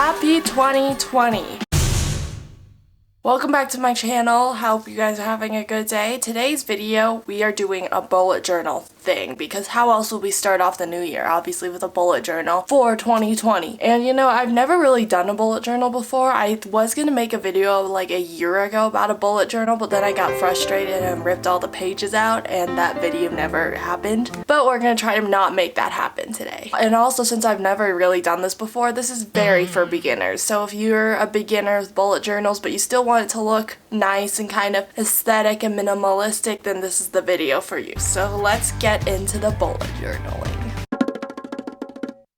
Happy 2020! Welcome back to my channel. Hope you guys are having a good day. Today's video, we are doing a bullet journal thing because how else would we start off the new year? Obviously with a bullet journal for 2020. And you know, I've never really done a bullet journal before. I was gonna make a video like a year ago about a bullet journal, but then I got frustrated and ripped all the pages out and that video never happened. But we're gonna try to not make that happen today. And also, since I've never really done this before, this is very for beginners. So if you're a beginner with bullet journals but you still want it to look nice and kind of aesthetic and minimalistic, then this is the video for you. So let's get into the bullet journaling.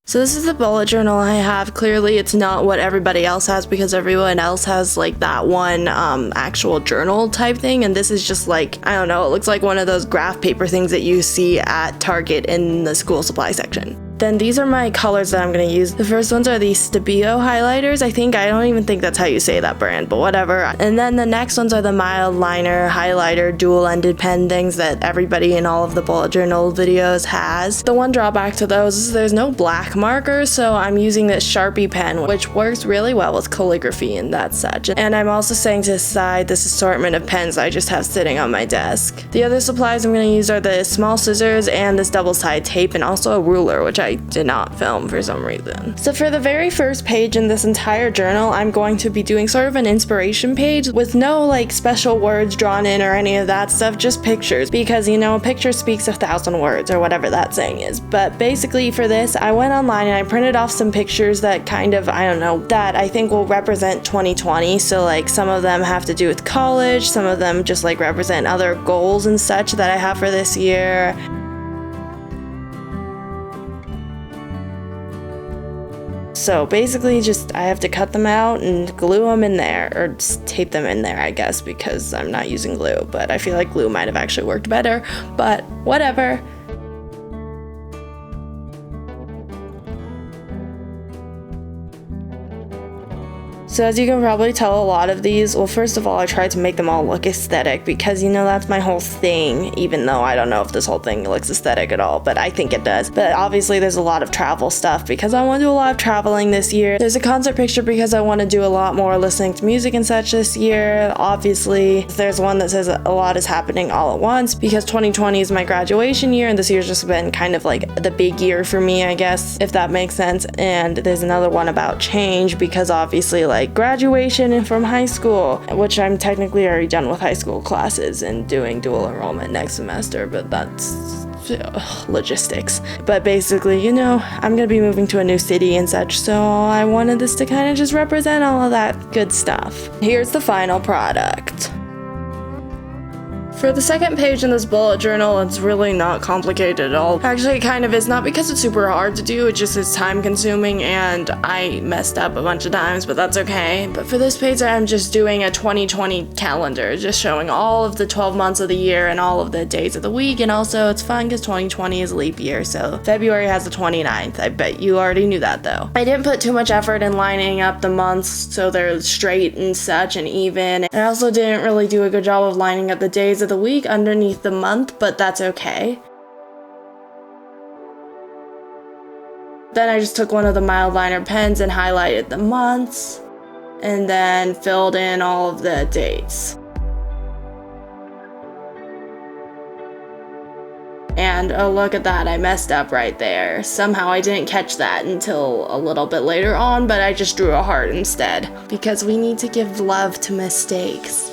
So this is the bullet journal I have. Clearly it's not what everybody else has because everyone else has like that one actual journal type thing, and this is just like, I don't know, it looks like one of those graph paper things that you see at Target in the school supply section. Then these are my colors that I'm going to use. The first ones are these Stabilo highlighters. I don't even think that's how you say that brand, but whatever. And then the next ones are the mild liner highlighter dual-ended pen things that everybody in all of the bullet journal videos has. The one drawback to those is there's no black marker, so I'm using this Sharpie pen, which works really well with calligraphy and that such. And I'm also setting to the side this assortment of pens I just have sitting on my desk. The other supplies I'm going to use are the small scissors and this double-sided tape and also a ruler, which I did not film for some reason. So for the very first page in this entire journal, I'm going to be doing sort of an inspiration page with no like special words drawn in or any of that stuff, just pictures, because you know, a picture speaks 1,000 words or whatever that saying is. But basically for this, I went online and I printed off some pictures that kind of, I don't know, that I think will represent 2020. So like some of them have to do with college, some of them just like represent other goals and such that I have for this year. So basically just I have to cut them out and glue them in there, or just tape them in there I guess, because I'm not using glue, but I feel like glue might have actually worked better, but whatever. So as you can probably tell, a lot of these, well, first of all, I tried to make them all look aesthetic because, you know, that's my whole thing, even though I don't know if this whole thing looks aesthetic at all, but I think it does. But obviously there's a lot of travel stuff because I want to do a lot of traveling this year. There's a concert picture because I want to do a lot more listening to music and such this year. Obviously, there's one that says a lot is happening all at once because 2020 is my graduation year and this year's just been kind of like the big year for me, I guess, if that makes sense. And there's another one about change because obviously like graduation from high school, which I'm technically already done with high school classes and doing dual enrollment next semester, but that's logistics. But basically, you know, I'm gonna be moving to a new city and such, so I wanted this to kind of just represent all of that good stuff. Here's the final product. For the second page in this bullet journal, it's really not complicated at all. Actually, it kind of is, not because it's super hard to do, it just is time consuming and I messed up a bunch of times, but that's okay. But for this page, I'm just doing a 2020 calendar, just showing all of the 12 months of the year and all of the days of the week, and also it's fun because 2020 is a leap year, so February has the 29th. I bet you already knew that though. I didn't put too much effort in lining up the months so they're straight and such and even, and I also didn't really do a good job of lining up the days of the week underneath the month, but that's okay. Then I just took one of the mild liner pens and highlighted the months and then filled in all of the dates. And oh, look at that, I messed up right there. Somehow I didn't catch that until a little bit later on, but I just drew a heart instead because we need to give love to mistakes.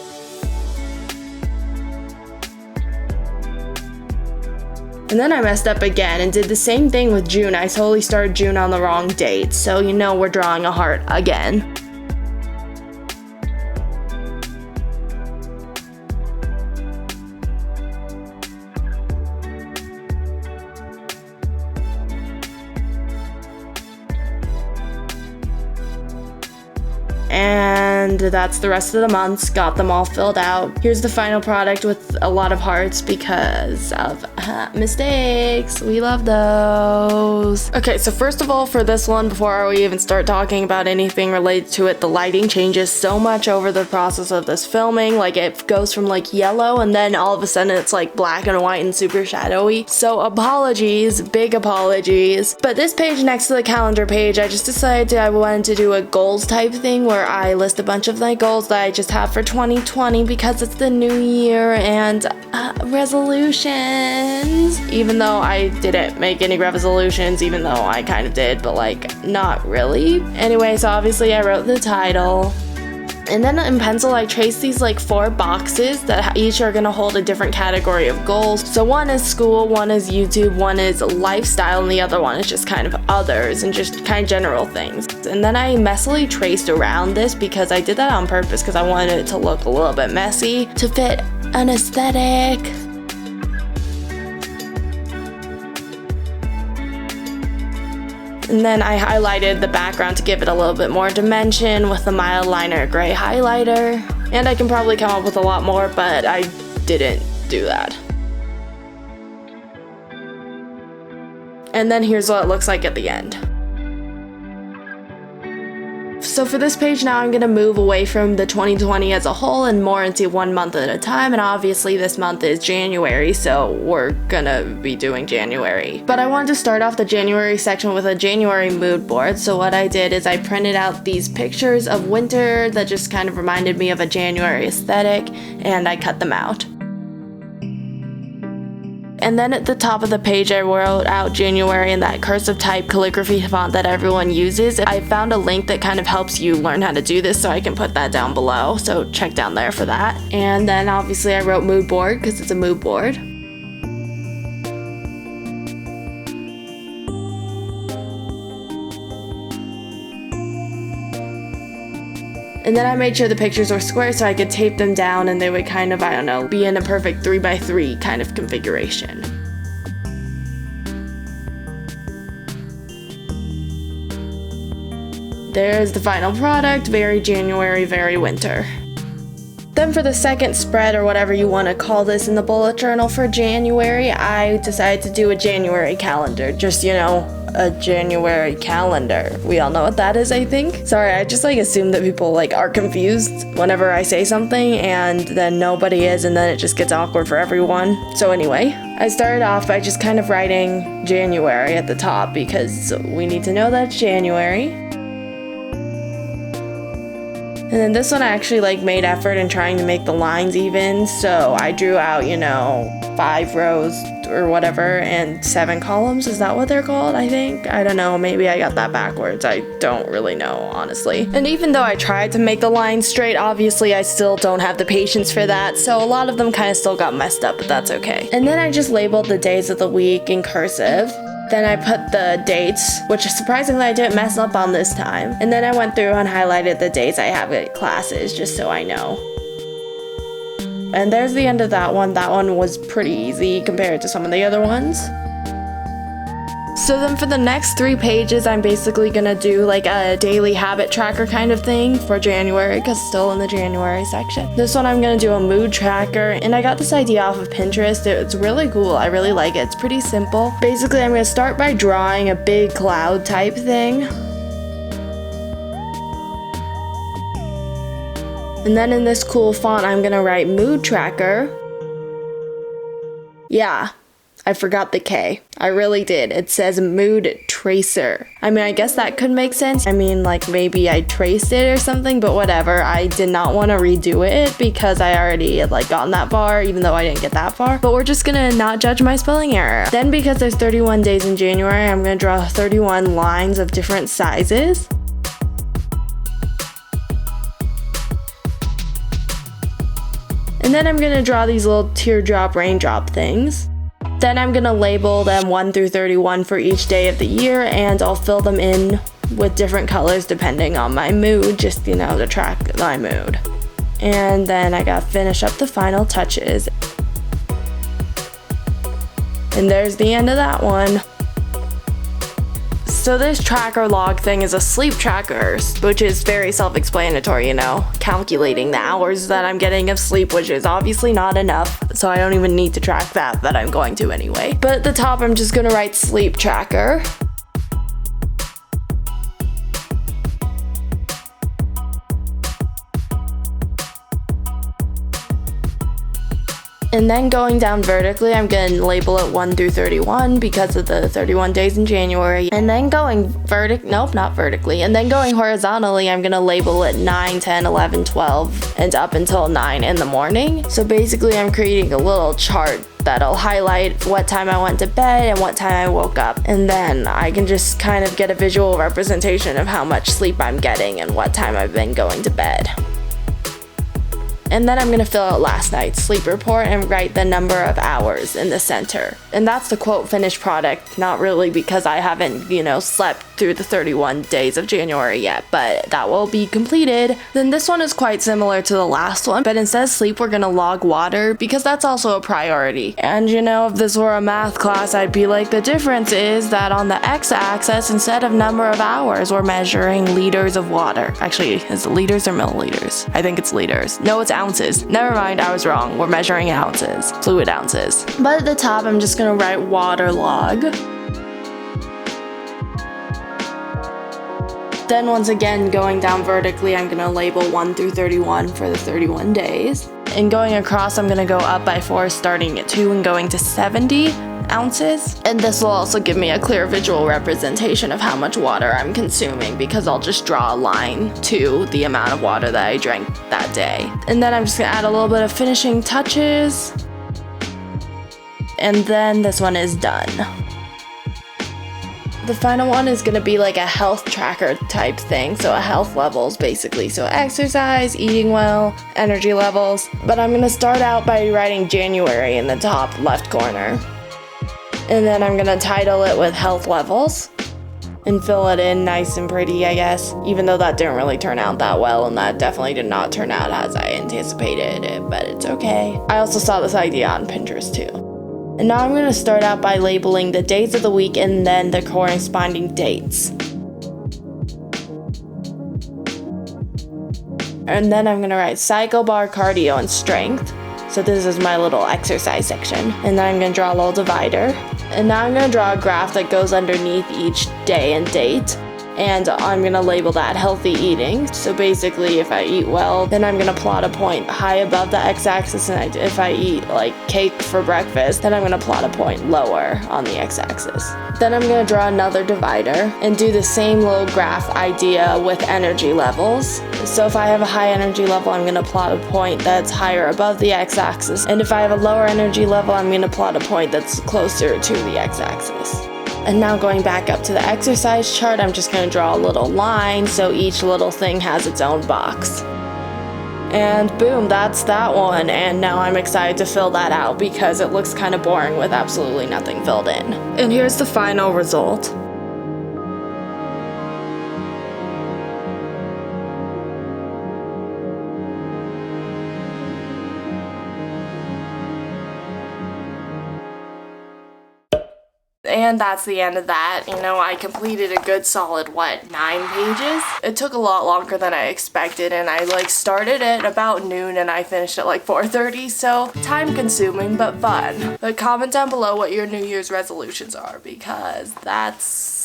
And then I messed up again and did the same thing with June. I totally started June on the wrong date, so you know we're drawing a heart again. And and that's the rest of the months. Got them all filled out. Here's the final product with a lot of hearts because of mistakes. We love those. Okay, so first of all, for this one, before we even start talking about anything related to it, the lighting changes so much over the process of this filming. Like, it goes from like yellow and then all of a sudden it's like black and white and super shadowy. So apologies, big apologies. But this page next to the calendar page, I just decided I wanted to do a goals type thing where I list a bunch of my goals that I just have for 2020 because it's the new year, and resolutions. Even though I didn't make any resolutions, even though I kind of did, but like not really. Anyway, so obviously I wrote the title. And then in pencil, I traced these like 4 boxes that each are gonna hold a different category of goals. So one is school, one is YouTube, one is lifestyle, and the other one is just kind of others and just kind of general things. And then I messily traced around this because I did that on purpose because I wanted it to look a little bit messy to fit an aesthetic. And then I highlighted the background to give it a little bit more dimension with the mild liner gray highlighter. And I can probably come up with a lot more, but I didn't do that. And then here's what it looks like at the end. So for this page now, I'm gonna move away from the 2020 as a whole and more into 1 month at a time, and obviously this month is January, so we're gonna be doing January. But I wanted to start off the January section with a January mood board, so what I did is I printed out these pictures of winter that just kind of reminded me of a January aesthetic, and I cut them out. And then at the top of the page, I wrote out January in that cursive type calligraphy font that everyone uses. I found a link that kind of helps you learn how to do this, so I can put that down below. So check down there for that. And then obviously I wrote mood board because it's a mood board. And then I made sure the pictures were square so I could tape them down and they would kind of, I don't know, be in a perfect 3x3 kind of configuration. There's the final product, very January, very winter. Then for the second spread, or whatever you want to call this in the bullet journal for January, I decided to do a January calendar. Just, you know, a January calendar. We all know what that is, I think. Sorry, I just assume that people are confused whenever I say something and then nobody is, and then it just gets awkward for everyone. So anyway, I started off by just kind of writing January at the top because we need to know that it's January. And then this one I actually made effort in trying to make the lines even, so I drew out, 5 rows or whatever and 7 columns. Is that what they're called, I think? I don't know, maybe I got that backwards. I don't really know, honestly. And even though I tried to make the lines straight, obviously I still don't have the patience for that, so a lot of them kind of still got messed up, but that's okay. And then I just labeled the days of the week in cursive. Then I put the dates, which is surprisingly I didn't mess up on this time. And then I went through and highlighted the days I have at classes, just so I know. And there's the end of that one. That one was pretty easy compared to some of the other ones. So then for the next 3 pages, I'm basically gonna do a daily habit tracker kind of thing for January, because still in the January section. This one I'm gonna do a mood tracker, and I got this idea off of Pinterest. It's really cool, I really like it. It's pretty simple. Basically, I'm gonna start by drawing a big cloud type thing. And then in this cool font, I'm gonna write mood tracker. Yeah. I forgot the K. I really did. It says mood tracer. I mean, I guess that could make sense. I mean, maybe I traced it or something, but whatever. I did not want to redo it because I already had gotten that far, even though I didn't get that far. But we're just gonna not judge my spelling error. Then because there's 31 days in January, I'm gonna draw 31 lines of different sizes. And then I'm gonna draw these little teardrop raindrop things. Then I'm gonna label them 1 through 31 for each day of the year, and I'll fill them in with different colors depending on my mood, just, to track my mood. And then I gotta finish up the final touches. And there's the end of that one. So So this tracker log thing is a sleep tracker, which is very self-explanatory, you know, calculating the hours that I'm getting of sleep, which is obviously not enough, so I don't even need to track that, but I'm going to anyway. But at the top, I'm just gonna write sleep tracker. And then going down vertically, I'm going to label it 1 through 31 because of the 31 days in January. And then going not vertically. And then going horizontally, I'm going to label it 9, 10, 11, 12, and up until 9 in the morning. So basically, I'm creating a little chart that'll highlight what time I went to bed and what time I woke up. And then I can just kind of get a visual representation of how much sleep I'm getting and what time I've been going to bed. And then I'm gonna fill out last night's sleep report and write the number of hours in the center. And that's the quote finished product, not really because I haven't, you know, slept through the 31 days of January yet, but that will be completed. Then this one is quite similar to the last one, but instead of sleep, we're gonna log water because that's also a priority. And you know, if this were a math class, I'd be like, the difference is that on the x-axis, instead of number of hours, we're measuring liters of water. Actually, is it liters or milliliters? I think it's liters. No, it's ounces. Never mind, I was wrong. We're measuring ounces, fluid ounces. But at the top, I'm just gonna write water log. Then once again, going down vertically, I'm gonna label 1 through 31 for the 31 days. And going across, I'm gonna go up by 4, starting at 2 and going to 70 ounces. And this will also give me a clear visual representation of how much water I'm consuming because I'll just draw a line to the amount of water that I drank that day. And then I'm just gonna add a little bit of finishing touches. And then this one is done. The final one is gonna be like a health tracker type thing, so a health levels basically. So exercise, eating well, energy levels. But I'm gonna start out by writing January in the top left corner. And then I'm gonna title it with health levels and fill it in nice and pretty, I guess, even though that didn't really turn out that well, and that definitely did not turn out as I anticipated it, but it's okay. I also saw this idea on Pinterest too. And now I'm gonna start out by labeling the days of the week and then the corresponding dates. And then I'm gonna write cycle bar, cardio, and strength. So this is my little exercise section. And then I'm gonna draw a little divider. And now I'm gonna draw a graph that goes underneath each day and date. And I'm gonna label that healthy eating. So basically, if I eat well, then I'm gonna plot a point high above the x-axis, and if I eat like cake for breakfast, then I'm gonna plot a point lower on the x-axis. Then I'm gonna draw another divider and do the same little graph idea with energy levels. So if I have a high energy level, I'm gonna plot a point that's higher above the x-axis. And if I have a lower energy level, I'm gonna plot a point that's closer to the x-axis. And now going back up to the exercise chart, I'm just going to draw a little line so each little thing has its own box. And boom, that's that one. And now I'm excited to fill that out because it looks kind of boring with absolutely nothing filled in. And here's the final result. And that's the end of that. You know, I completed a good solid, 9 pages? It took a lot longer than I expected, and I started at about noon and I finished at 4:30, so time consuming but fun. But comment down below what your New Year's resolutions are, because that's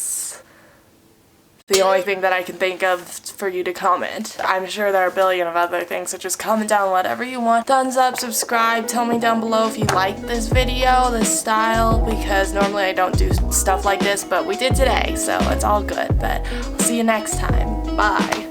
the only thing that I can think of for you to comment. I'm sure there are a billion of other things, so just comment down whatever you want. Thumbs up, subscribe, tell me down below if you like this video, this style, because normally I don't do stuff like this, but we did today, so it's all good. But I'll see you next time. Bye.